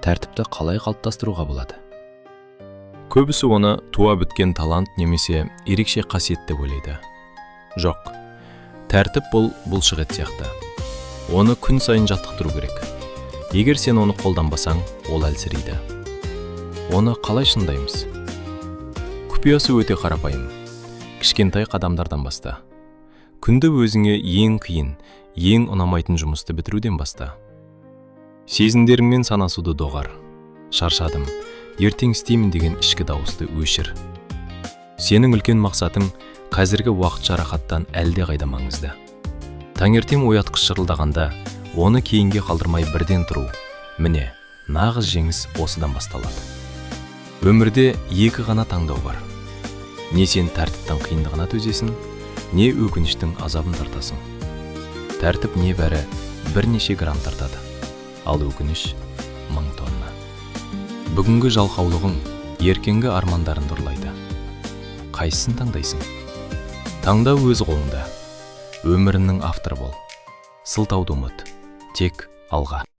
тәртіпті қалай қалыптастыруға болады? Көбісі оны туа біткен талант немесе ерекше қасиет деп ойлайды. Жоқ, тәртіп бұл бұлшықет сияқты. Оны күн сайын жаттықтыру керек. Егер сен оны қолданбасаң, ол әлсірейді. Оны қалай шыңдаймыз? Құпиясы өте қарапайым. Кішкентай қадамдардан баста. Күнді өзіңе ең қиын, ең ұнамайтын жұмысты бітіруден баста. Сезімдеріңмен санасуды доғар. Шаршадым, ертең істеймін деген ішкі дауысты өшір. Сенің үлкен мақсатың қазіргі уақыт жарақаттан әлде қайда маңызды. Таңертең оятқыш шырылдағанда, оны кейінге қалдырмай бірден тұру. Міне, нағыз жеңіс осыдан басталады. Өмірде екі ғана таңдау бар. Не сен тәртіптің қиындығына төзесің, не өкініштің азабын тартасың. Тәртіп небәрі бірнеше грамм тартады, ал өкініш 1000 тонна. Бүгінгі жалқаулығың ертеңгі армандарыңды ұрлайды. Қайсысын таңдайсың? Таңдау өз қолыңда. Өміріңнің авторы бол. Сылтауды ұмыт, тек алға.